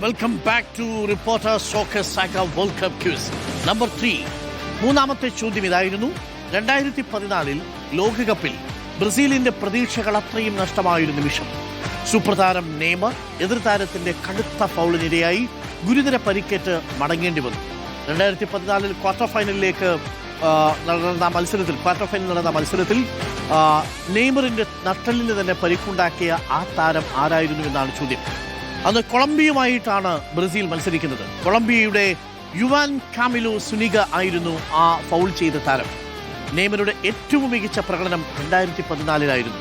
Welcome back to reporter soccer saga world cup quiz number 3. മൂന്നാമത്തെ ചോദ്യം ഇതായിരുന്നു. 2014 ലോകകപ്പിൽ ബ്രസീലിന്റെ പ്രതീക്ഷകൾ അത്രയും നഷ്ടമായൊരു നിമിഷം. സൂപ്പർ താരം നെയ്മർ എതിർതാരത്തിന്റെ കടുത്ത ഫൗളിനിരയായി ഗുരുതര പരിക്കേറ്റ് മടങ്ങേണ്ടി വന്നു. 2014 ക്വാർട്ടർ ഫൈനലിലേക്ക് ക്വാർട്ടർ ഫൈനൽ നടന്ന മത്സരത്തിൽ നെയ്മറിന്റെ നട്ടലിന് തന്നെ പരിക്കുണ്ടാക്കിയ ആ താരം ആരായിരുന്നു എന്നാണ് ചോദ്യം. അന്ന് കൊളംബിയയുമായിട്ടാണ് ബ്രസീൽ മത്സരിക്കുന്നത്. കൊളംബിയയുടെ യുവാൻ കാമിലോ സുനിഗ ആയിരുന്നു ആ ഫൗൾ ചെയ്ത താരം. നെയ്മറുടെ ഏറ്റവും മികച്ച പ്രകടനം 2014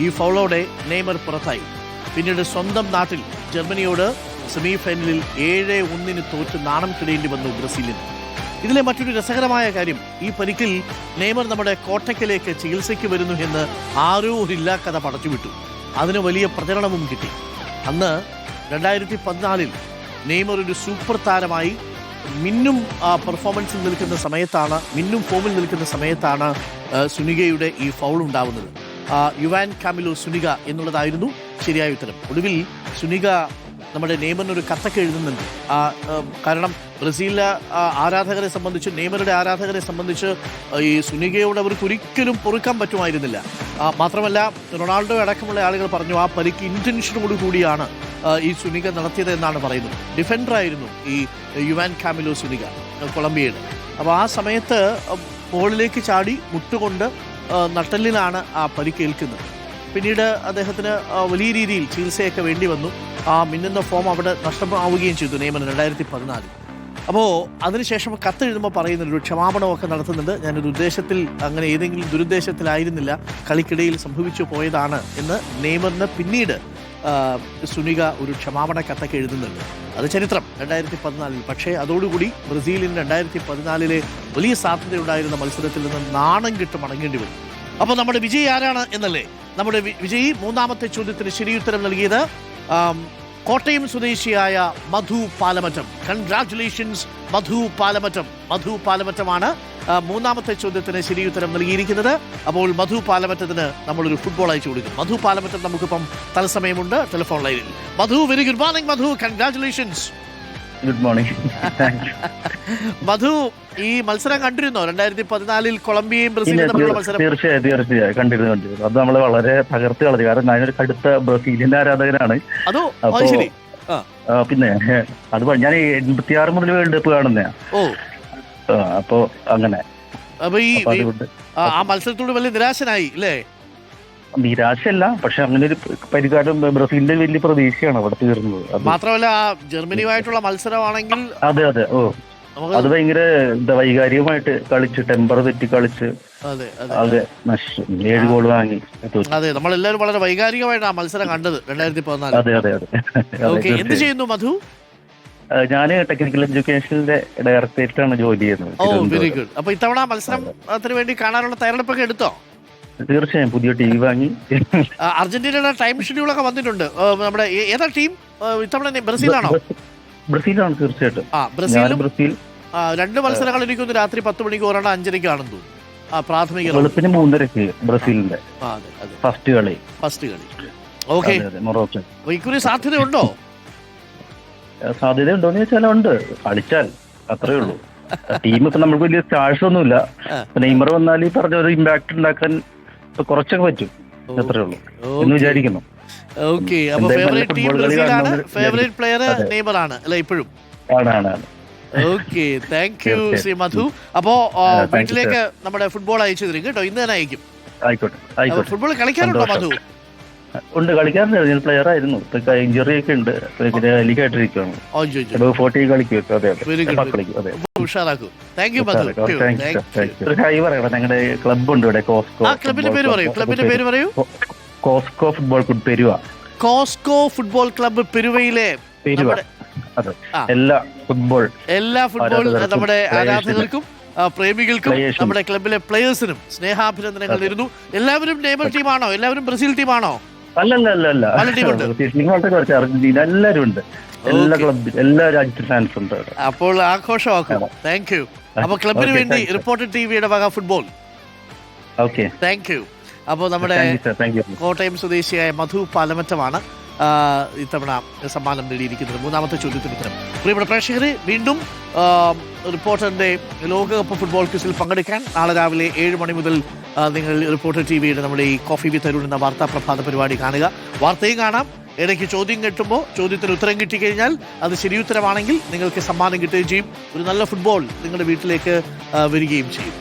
ഈ ഫൗളോടെ നെയ്മർ പുറത്തായി. പിന്നീട് സ്വന്തം നാട്ടിൽ ജർമ്മനിയോട് സെമി ഫൈനലിൽ 7-1 തോറ്റ് നാണം കിടേണ്ടി വന്നു ബ്രസീലിന്. ഇതിലെ മറ്റൊരു രസകരമായ കാര്യം, ഈ പരിക്കിൽ നെയ്മർ നമ്മുടെ കോട്ടയ്ക്കലേക്ക് ചികിത്സയ്ക്ക് വരുന്നു എന്ന് ആരോ ഒരു ഇല്ലാക്കഥ പടച്ചുവിട്ടു. അതിന് വലിയ പ്രചരണവും കിട്ടി. അന്ന് 2014 നെയ്മർ ഒരു സൂപ്പർ താരമായി മിന്നും പെർഫോമൻസിൽ നിൽക്കുന്ന സമയത്താണ്, മിന്നും ഫോമിൽ നിൽക്കുന്ന സമയത്താണ് സുനിഗയുടെ ഈ ഫൗൾ ഉണ്ടാവുന്നത്. യുവാൻ കാമിലോ സുനിഗ എന്നുള്ളതായിരുന്നു ശരിയായ ഉത്തരം. ഒടുവിൽ സുനിഗ നമ്മുടെ നെയ്മറിനൊരു കത്തൊക്കെ എഴുതുന്നുണ്ട്. കാരണം ബ്രസീലിലെ ആരാധകരെ സംബന്ധിച്ച്, നെയ്മറുടെ ആരാധകരെ സംബന്ധിച്ച് ഈ സുനിഗയോട് അവർക്ക് ഒരിക്കലും പൊറുക്കാൻ പറ്റുമായിരുന്നില്ല. മാത്രമല്ല റൊണാൾഡോ അടക്കമുള്ള ആളുകൾ പറഞ്ഞു ആ പരിക്ക് ഇന്റൻഷനോട് കൂടിയാണ് ഈ സുനിഗ നടത്തിയത് എന്നാണ് പറയുന്നത്. ഡിഫൻഡറായിരുന്നു ഈ യുവാൻ കാമിലോ സുനിഗ കൊളംബിയയുടെ. അപ്പോൾ ആ സമയത്ത് ബോളിലേക്ക് ചാടി മുട്ടുകൊണ്ട് നട്ടലിനാണ് ആ പരിക്കേൽക്കുന്നത്. പിന്നീട് അദ്ദേഹത്തിന് വലിയ രീതിയിൽ ചികിത്സയൊക്കെ വേണ്ടി വന്നു. ആ മിന്നുന്ന ഫോം അവിടെ നഷ്ടമാവുകയും ചെയ്തു നെയ്മർ 2014. അപ്പോൾ അതിനുശേഷം കത്തെഴുതുമ്പോൾ പറയുന്നുണ്ട്, ഒരു ക്ഷമാപണമൊക്കെ നടത്തുന്നുണ്ട്. ഞാനൊരു ഉദ്ദേശത്തിൽ, അങ്ങനെ ഏതെങ്കിലും ദുരുദ്ദേശത്തിലായിരുന്നില്ല, കളിക്കിടയിൽ സംഭവിച്ചു പോയതാണ് എന്ന് നെയ്മറിന് പിന്നീട് സുനിഗ ഒരു ക്ഷമാപണ കത്തൊക്കെ എഴുതുന്നുണ്ട്. അത് ചരിത്രം 2014. പക്ഷേ അതോടുകൂടി ബ്രസീലിന് 2014 വലിയ സാധ്യതയുണ്ടായിരുന്ന മത്സരത്തിൽ നിന്ന് നാണം കിട്ട് മടങ്ങേണ്ടി വന്നു. അപ്പോൾ നമ്മുടെ വിജയി ആരാണ് എന്നല്ലേ? നമ്മുടെ വിജയി മൂന്നാമത്തെ ചോദ്യത്തിന് ശരിയുത്തരം നൽകിയത് കോട്ടയം സ്വദേശിയായ മധു പാലമറ്റം. കൺഗ്രാറ്റുലേഷൻസ് മധു പാലമറ്റം. മധു പാലമറ്റമാണ് മൂന്നാമത്തെ ചോദ്യത്തിന് ശരിയുത്തരം നൽകിയിരിക്കുന്നത്. അപ്പോൾ മധു പാലമറ്റത്തിന് നമ്മളൊരു ഫുട്ബോൾ അയച്ചു കൊടുക്കും. മധു പാലമറ്റം നമുക്കിപ്പം തത്സമയമുണ്ട് ടെലിഫോൺ ലൈനിൽ. Madhu, very good morning Madhu. Congratulations. Good morning. Madhu, ഈ മത്സരം കണ്ടിരുന്നോ? 2014 കൊളംബിയയും ബ്രസീലും തമ്മിലുള്ള മത്സരം? തീർച്ചയായും കണ്ടിരുന്നു. അത് നമ്മളെ വളരെ തകർത്ത് കളഞ്ഞു. കാരണം ഞാനൊരു കടുത്ത ബ്രസീലിന്റെ ആരാധകനാണ്. പിന്നെ അത് ഞാൻ 86 മുതൽ വേൾഡ് കപ്പ് കാണുന്ന. അപ്പൊ അങ്ങനെ ആ മത്സരത്തോട് വലിയ നിരാശനായി അല്ലേ? നിരാശയല്ല, പക്ഷെ അങ്ങനെ ഒരു പരിക്കാരം ബ്രസീലിന്റെ വലിയ പ്രതീക്ഷയാണ് അവിടെ തീർന്നത്. മാത്രമല്ല വൈകായിട്ടുള്ള മത്സരമാണെങ്കിൽ അതെ അത് ഭയങ്കര വൈകാരികമായിട്ട് കളിച്ച്, ടെമ്പർ തെറ്റി കളിച്ച്, അതെ നഷ്ടം 7 ഗോൾ വാങ്ങി. അതെ, നമ്മളെല്ലാവരും വളരെ വൈകാരികമായിട്ട് ആ മത്സരം കണ്ടത് 2014. അതെ. എന്ത് ചെയ്യുന്നു മധു? ഞാൻ ടെക്നിക്കൽ എഡ്യൂക്കേഷനിലെ ഡയറക്ടറേറ്റിലാണ് ജോലി ചെയ്യുന്നത്. ഓ, വെരി ഗുഡ്. അപ്പൊ ഇത്തവണ മത്സരത്തിന് വേണ്ടി കാണാനുള്ള തയ്യാറെടുപ്പൊക്കെ എടുത്തോ? തീർച്ചയായും പുതിയ ടീം വാങ്ങി. അർജന്റീനയുടെ ടൈം ഷെഡ്യൂൾ ഒക്കെ വന്നിട്ടുണ്ട്. നമ്മുടെ ഏതാ ടീം ഇത്തവണ? ബ്രസീലാണോ? ബ്രസീലാണ് തീർച്ചയായിട്ടും. ബ്രസീൽ 2 മത്സരങ്ങൾ എനിക്കൊന്ന് രാത്രി 10 മണിക്ക് 5:30 ആണെന്ന് തോന്നുന്നു. പ്രാഥമിക 3:30 ബ്രസീലിന്റെ ഫസ്റ്റ് കളി. ഓക്കെ, ഇക്കുറി സാധ്യതയുണ്ടോ? സാധ്യതയുണ്ടോന്ന് ചോദിച്ചാൽ ഉണ്ട്. കളിച്ചാൽ അത്രേ ഉള്ളൂ. ടീം ഇപ്പൊ നമുക്ക് വലിയ സ്റ്റാർസ് ഒന്നുമില്ല. നെയ്മർ വന്നാൽ ഈ പറഞ്ഞ ഒരു ഇമ്പാക്ട് ഉണ്ടാക്കാൻ കുറച്ചൊക്കെ പറ്റും. അത്രേ ഉള്ളൂ എന്ന് വിചാരിക്കുന്നു. ഫേവറേറ്റ് പ്ലെയർ നെയ്മർ ആണ് അല്ലെ ഇപ്പോഴും? ഓക്കെ, താങ്ക് യു ശ്രീ മധു. അപ്പോ വീട്ടിലേക്ക് നമ്മുടെ ഫുട്ബോൾ അയച്ചു തരും കേട്ടോ, ഇന്ന് തന്നെ അയക്കും. ആയിക്കോട്ടെ. ഫുട്ബോൾ കളിക്കാറുണ്ടോ മധു? ഉണ്ട്, കളിക്കാറുണ്ട്. ഞാൻ പ്ലെയർ ആയിരുന്നു. ഇഞ്ചുറി ഒക്കെ ഉണ്ട്, ലീഗായിട്ടിരിക്കുകയാണ്. ഉഷാറാക്കൂ. Thank you Madhu. ഹൈ പറയണം. ഞങ്ങളുടെ ക്ലബ് ഉണ്ട് ഇവിടെ, കോസ്കോ. ക്ലബിന്റെ പേര് പറയൂ. കോസ്കോ ഫുട്ബോൾ ക്ലബ് പെരുവ. കോസ്കോ ഫുട്ബോൾ ക്ലബ്ബ് പെരുവയിലെ എല്ലാ ഫുട്ബോൾ നമ്മുടെ ആരാധകർക്കും പ്രേമികൾക്കും നമ്മുടെ ക്ലബിലെ പ്ലേയേഴ്സിനും സ്നേഹാഭിനന്ദനങ്ങൾ നേരുന്നു. എല്ലാവരും നെയ്മർ ടീമാണോ? എല്ലാവരും ബ്രസീൽ ടീമാണോ? അല്ലല്ല, അർജന്റീന എല്ലാവരും ഉണ്ട്. എല്ലാ ക്ലബിലും എല്ലാ രാജ്യത്തെ ഫാൻസ് ഉണ്ട്. അപ്പോൾ ആഘോഷമാക്കും. Thank you. അപ്പൊ ക്ലബിന് വേണ്ടി റിപ്പോർട്ടർ ടിവിയുടെ വക ഫുട്ബോൾ. Okay, thank you. അപ്പോൾ നമ്മുടെ കോട്ടയം സ്വദേശിയായ മധു പാലമറ്റമാണ് ഇത്തവണ സമ്മാനം നേടിയിരിക്കുന്നത്. മൂന്നാമത്തെ ചോദ്യത്തിന് ഉത്തരം. പ്രിയപ്പെട്ട പ്രേക്ഷകരെ, വീണ്ടും റിപ്പോർട്ടറിൻ്റെ ലോകകപ്പ് ഫുട്ബോൾ ക്വിസിൽ പങ്കെടുക്കാൻ നാളെ രാവിലെ 7 മണി മുതൽ നിങ്ങൾ റിപ്പോർട്ടർ TV-യുടെ നമ്മുടെ ഈ കോഫി വിത്ത് അരുൺ എന്ന വാർത്താ പ്രഭാത പരിപാടി കാണുക. വാർത്തയും കാണാം. ഇടയ്ക്ക് ചോദ്യം കിട്ടുമ്പോൾ ചോദ്യത്തിന് ഉത്തരം കിട്ടിക്കഴിഞ്ഞാൽ അത് ശരിയുത്തരമാണെങ്കിൽ നിങ്ങൾക്ക് സമ്മാനം കിട്ടുകയും ചെയ്യും. ഒരു നല്ല ഫുട്ബോൾ നിങ്ങളുടെ വീട്ടിലേക്ക് വരികയും ചെയ്യും.